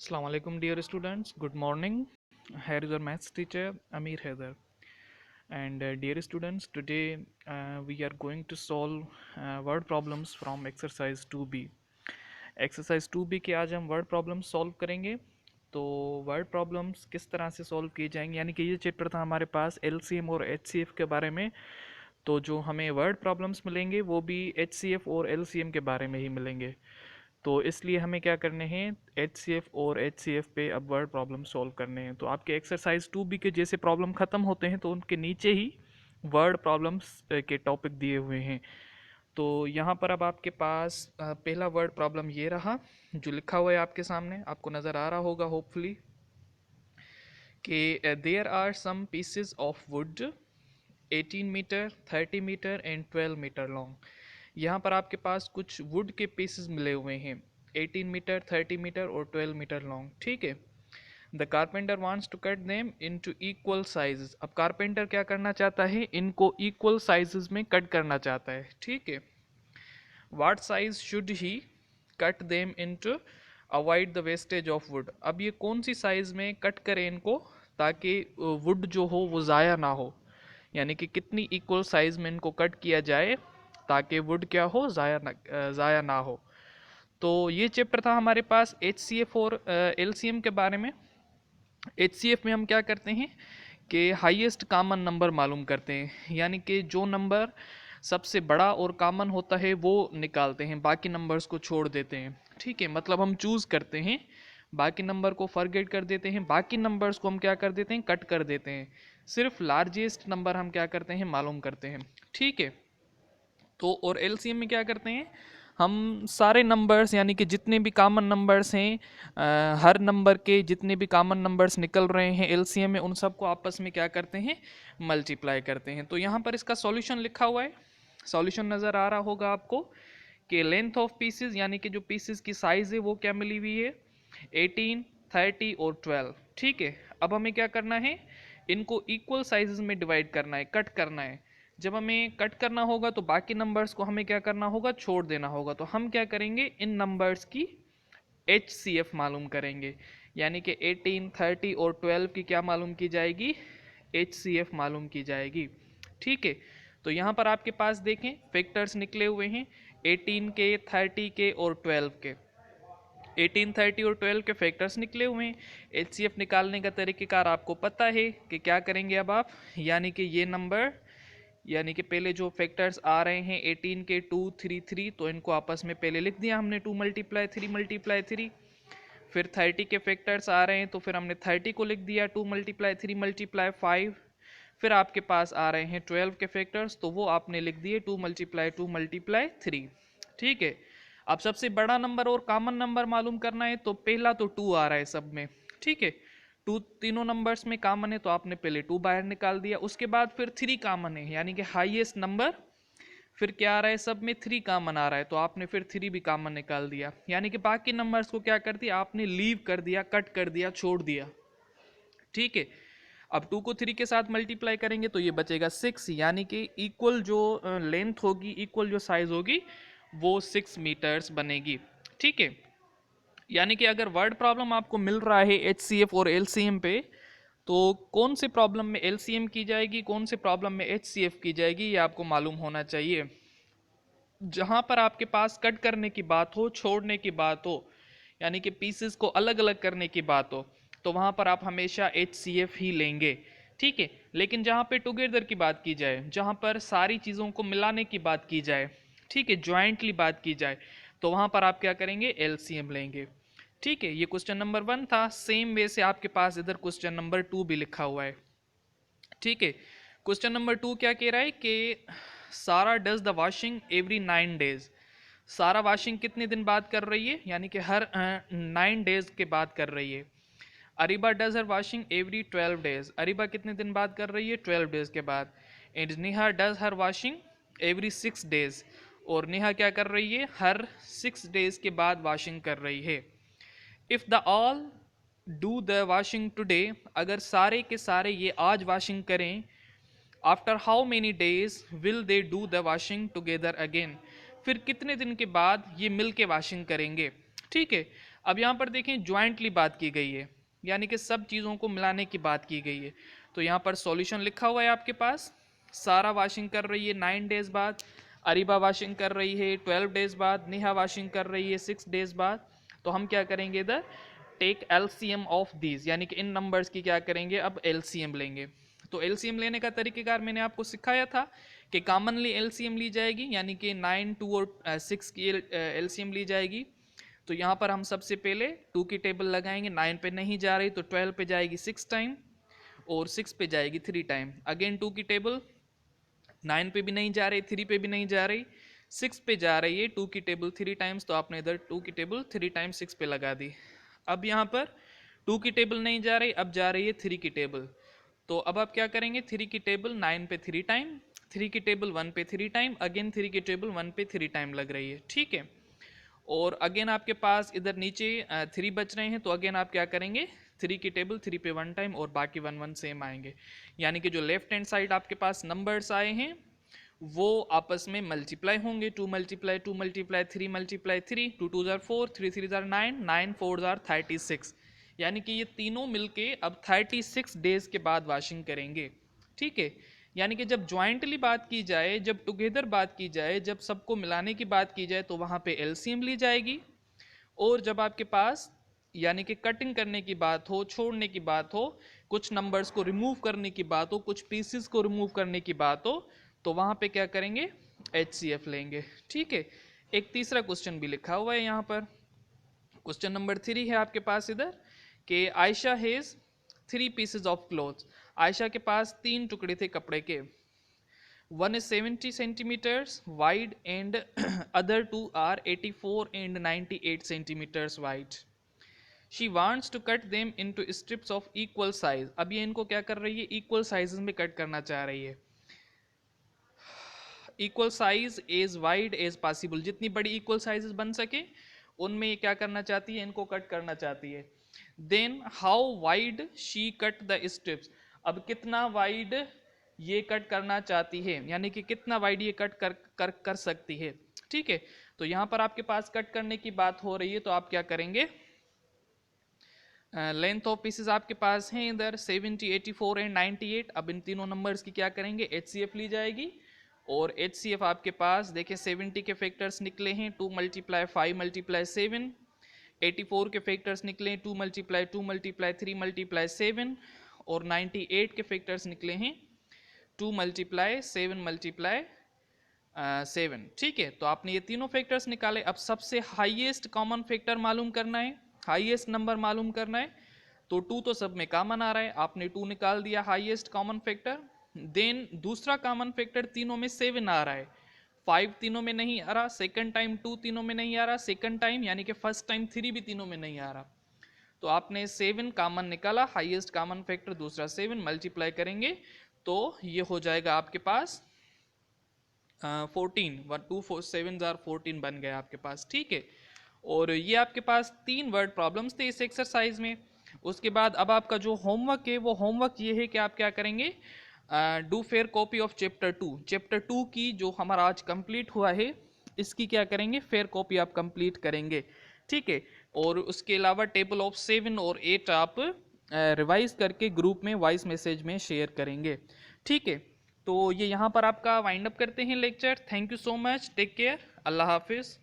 Assalamu alaikum, dear students. Good morning. Here is your maths teacher Amir Haider. And dear students, today we are going to solve word problems from exercise 2B. Exercise 2B के आज हम word problems solve करेंगे। तो word problems किस तरह से solve किए जाएंगे, यानी कि ये चैप्टर था हमारे पास एलसीएम और एचसीएफ के बारे में। तो जो हमें वर्ड प्रॉब्लम्स मिलेंगे वो भी एचसीएफ और एलसीएम के बारे में ही मिलेंगे। तो इसलिए हमें क्या करने हैं, एचसीएफ और एचसीएफ पे अब वर्ड प्रॉब्लम सॉल्व करने हैं। तो आपके एक्सरसाइज 2B के जैसे प्रॉब्लम ख़त्म होते हैं तो उनके नीचे ही वर्ड प्रॉब्लम्स के टॉपिक दिए हुए हैं। तो यहाँ पर अब आपके पास पहला वर्ड प्रॉब्लम ये रहा जो लिखा हुआ है आपके सामने, आपको नज़र आ रहा होगा होपफुली कि there are some pieces of wood 18 metre 30 metre and 12 metre long. यहाँ पर आपके पास कुछ वुड के पीसेस मिले हुए हैं 18 मीटर 30 मीटर और 12 मीटर लॉन्ग, ठीक है। The carpenter wants to cut them into equal sizes. अब कारपेंटर क्या करना चाहता है, इनको इक्वल साइजेस में कट करना चाहता है, ठीक है। What size should he cut them into avoid the wastage of would. अब ये कौन सी साइज में कट करें इनको ताकि वुड जो हो वो ज़ाया ना हो, यानी कि कितनी इक्वल साइज में इनको कट किया जाए ताकि वुड क्या हो, ज़ाया ना हो। तो ये चैप्टर था हमारे पास एचसीएफ और एलसीएम के बारे में। एचसीएफ में हम क्या करते हैं कि हाईएस्ट कॉमन नंबर मालूम करते हैं, यानी कि जो नंबर सबसे बड़ा और कॉमन होता है वो निकालते हैं, बाकी नंबर्स को छोड़ देते हैं, ठीक है। मतलब हम चूज़ करते हैं, बाकी नंबर को फॉरगेट कर देते हैं, बाकी नंबर्स को हम क्या कर देते हैं, कट कर देते हैं। सिर्फ लार्जेस्ट नंबर हम क्या करते हैं, मालूम करते हैं, ठीक है। तो और एलसीएम में क्या करते हैं, हम सारे नंबर्स यानी कि जितने भी कॉमन नंबर्स हैं, हर नंबर के जितने भी कॉमन नंबर्स निकल रहे हैं एलसीएम में उन सबको आपस में क्या करते हैं, मल्टीप्लाई करते हैं। तो यहाँ पर इसका सॉल्यूशन लिखा हुआ है, सॉल्यूशन नज़र आ रहा होगा आपको कि लेंथ ऑफ पीसेस यानी कि जो पीसेस की साइज़ है वो क्या मिली हुई है 18 30 और 12, ठीक है। अब हमें क्या करना है, इनको इक्वल साइजेस में डिवाइड करना है, कट करना है। जब हमें कट करना होगा तो बाकी नंबर्स को हमें क्या करना होगा, छोड़ देना होगा। तो हम क्या करेंगे, इन नंबर्स की HCF मालूम करेंगे, यानी कि 18 30 और 12 की क्या मालूम की जाएगी, HCF मालूम की जाएगी, ठीक है। तो यहाँ पर आपके पास देखें फैक्टर्स निकले हुए हैं 18 के 30 के और 12 के। 18 30 और 12 के फैक्टर्स निकले हुए हैं। HCF निकालने का तरीक़ेकार आपको पता है कि क्या करेंगे अब आप, यानी कि ये नंबर यानी कि पहले जो फैक्टर्स आ रहे हैं 18 के 2 3 3, तो इनको आपस में पहले लिख दिया हमने 2 मल्टीप्लाई 3 मल्टीप्लाई 3। फिर 30 के फैक्टर्स आ रहे हैं तो फिर हमने 30 को लिख दिया 2 मल्टीप्लाई 3 मल्टीप्लाई 5। फिर आपके पास आ रहे हैं 12 के फैक्टर्स, तो वो आपने लिख दिए 2 मल्टीप्लाई 2 मल्टीप्लाई 3, ठीक है। अब सबसे बड़ा नंबर और कॉमन नंबर मालूम करना है, तो पहला तो 2 आ रहा है सब में, ठीक है। 2 तीनों नंबर्स में कॉमन है तो आपने पहले 2 बाहर निकाल दिया। उसके बाद फिर 3 कॉमन है, यानी कि हाईएस्ट नंबर फिर क्या आ रहा है, सब में 3 कॉमन आ रहा है तो आपने फिर 3 भी कॉमन निकाल दिया। यानी कि बाकी नंबर्स को क्या कर दिया, आपने लीव कर दिया, कट कर दिया, छोड़ दिया, ठीक है। अब 2 को 3 के साथ मल्टीप्लाई करेंगे तो ये बचेगा 6, यानी कि इक्वल जो लेंथ होगी, इक्वल जो साइज होगी वो 6 मीटर्स बनेगी, ठीक है। यानी कि अगर वर्ड प्रॉब्लम आपको मिल रहा है HCF और LCM पे, तो कौन से प्रॉब्लम में LCM की जाएगी, कौन से प्रॉब्लम में HCF की जाएगी, ये आपको मालूम होना चाहिए। जहाँ पर आपके पास कट करने की बात हो, छोड़ने की बात हो, यानी कि पीसेस को अलग अलग करने की बात हो, तो वहाँ पर आप हमेशा HCF ही लेंगे, ठीक है। लेकिन जहाँ पे टुगेदर की बात की जाए, जहाँ पर सारी चीज़ों को मिलाने की बात की जाए, ठीक है, ज्वाइंटली बात की जाए, तो वहाँ पर आप क्या करेंगे, LCM लेंगे, ठीक है। ये क्वेश्चन नंबर 1 था। सेम वे से आपके पास इधर क्वेश्चन नंबर 2 भी लिखा हुआ है, ठीक है। क्वेश्चन नंबर 2 क्या कह रहा है कि सारा does the washing every 9 days. सारा वॉशिंग कितने दिन बाद कर रही है, यानी कि हर 9 डेज के बाद कर रही है। Ariba does her washing every 12 days. अरीबा कितने दिन बाद कर रही है, 12 डेज के बाद। And Neha does her washing every 6 days. और नेहा क्या कर रही है, हर 6 डेज के बाद वॉशिंग कर रही है। If the all do the washing today, अगर सारे के सारे ये आज वॉशिंग करें, after how many days will they do the washing together again, फिर कितने दिन के बाद ये मिल के वॉशिंग करेंगे, ठीक है। अब यहाँ पर देखें ज्वाइंटली बात की गई है, यानी कि सब चीज़ों को मिलाने की बात की गई है। तो यहाँ पर सॉल्यूशन लिखा हुआ है आपके पास। सारा वॉशिंग कर रही है 9 डेज बाद, अरीबा वॉशिंग कर रही है 12 डेज बाद, नेहा वॉशिंग कर रही है 6 डेज बाद। तो हम क्या करेंगे इधर, टेक एलसीएम ऑफ दीज, यानी कि इन नंबर्स की क्या करेंगे, अब एलसीएम लेंगे। तो एलसीएम लेने का तरीकेकार मैंने आपको सिखाया था कि कॉमनली एलसीएम ली जाएगी, यानी कि 9, 2 और 6 की एलसीएम ली जाएगी। तो यहाँ पर हम सबसे पहले 2 की टेबल लगाएंगे, 9 पे नहीं जा रही तो 12 पे जाएगी 6 टाइम और 6 पे जाएगी 3 टाइम। अगेन 2 की टेबल 9 पे भी नहीं जा रही, 3 पे भी नहीं जा रही, 6 पे जा रही है 2 की टेबल 3 टाइम्स, तो आपने इधर 2 की टेबल 3 टाइम्स 6 पे लगा दी। अब यहाँ पर 2 की टेबल नहीं जा रही, अब जा रही है 3 की टेबल। तो अब आप क्या करेंगे, 3 की टेबल 9 पे 3 टाइम, 3 की टेबल 1 पे 3 टाइम, अगेन 3 की टेबल 1 पे 3 टाइम लग रही है, ठीक है। और अगेन आपके पास इधर नीचे 3 बच रहे हैं, तो अगेन आप क्या करेंगे, 3 की टेबल 3 पे 1 टाइम और बाकी 1 1 सेम आएंगे। यानी कि जो लेफ्ट हैंड साइड आपके पास नंबर्स आए हैं वो आपस में मल्टीप्लाई होंगे, 2 multiply 2 multiply 3 multiply 3, 2 2 jar 4, 3 3 jar 9, 9 4 jar 36। यानी कि ये तीनों मिलके अब 36 डेज के बाद वॉशिंग करेंगे, ठीक है। यानी कि जब ज्वाइंटली बात की जाए, जब टुगेदर बात की जाए, जब सबको मिलाने की बात की जाए तो वहाँ पे एलसीएम ली जाएगी। और जब आपके पास यानी कि कटिंग करने की बात हो, छोड़ने की बात हो, कुछ नंबर्स को रिमूव करने की बात हो, कुछ पीसेस को रिमूव करने की बात हो, तो वहाँ पे क्या करेंगे, HCF लेंगे, ठीक है। एक तीसरा क्वेश्चन भी लिखा हुआ है यहाँ पर, क्वेश्चन नंबर 3 है आपके पास इधर कि Ayesha has 3 pieces of cloth. Ayesha के पास 3 टुकड़े थे कपड़े के। One is 70 centimeters wide and other two are 84 and 98 centimeters wide. She wants to cut them into strips of equal size. अब ये इनको क्या कर रही है, इक्वल साइजेस में कट करना चाह रही है। Equal size as wide as possible, जितनी बड़ी इक्वल साइजेस बन सके उनमें ये क्या करना चाहती है, इनको कट करना चाहती है। Then how wide she cut the strips, अब कितना वाइड ये कट करना चाहती है, यानी कि कितना वाइड ये कट कर सकती है, ठीक है। तो यहाँ पर आपके पास कट करने की बात हो रही है, तो आप क्या करेंगे, लेंथ ऑफ पीसेस आपके पास हैं इधर 70, 84 एंड 98। अब इन तीनों नंबर्स की क्या करेंगे, HCF ली जाएगी। और HCF आपके पास देखें 70 के फैक्टर्स निकले हैं 2 मल्टीप्लाई 5 मल्टीप्लाई 7, 84 के फैक्टर्स निकले 2 मल्टीप्लाई 2 मल्टीप्लाई 3 मल्टीप्लाई 7, और 98 के फैक्टर्स निकले हैं 2 मल्टीप्लाई 7 मल्टीप्लाई 7, ठीक है। तो आपने ये तीनों फैक्टर्स निकाले। अब सबसे हाईएस्ट कॉमन फैक्टर मालूम करना है, हाईएस्ट नंबर मालूम करना है। तो 2 तो सब में कॉमन आ रहा है, आपने 2 निकाल दिया हाईएस्ट कॉमन फैक्टर। देन दूसरा कॉमन फैक्टर तीनों में 7 आ रहा है, 5 तीनों में नहीं आ रहा, सेकंड टाइम 2 तीनों में नहीं आ रहा, सेकंड टाइम यानी कि फर्स्ट टाइम 3 भी तीनों में नहीं आ रहा। तो आपने 7 कॉमन निकाला, हाईएस्ट कॉमन फैक्टर दूसरा 7 मल्टीप्लाई करेंगे तो ये हो जाएगा आपके पास 14, 1 2 4 7 जार 14 बन गया आपके पास, ठीक है। और ये आपके पास 3 वर्ड प्रॉब्लम्स थे इस एक्सरसाइज में। उसके बाद अब आपका जो होमवर्क है वो होमवर्क ये है कि आप क्या करेंगे, do fair copy of chapter 2 की जो हमारा आज कंप्लीट हुआ है इसकी क्या करेंगे, फेयर कॉपी आप कंप्लीट करेंगे, ठीक है। और उसके अलावा टेबल ऑफ 7 और 8 आप रिवाइज करके ग्रुप में वॉइस मैसेज में शेयर करेंगे, ठीक है। तो ये यहाँ पर आपका वाइंड अप करते हैं lecture. Thank you so much, take care, अल्लाह हाफिज़।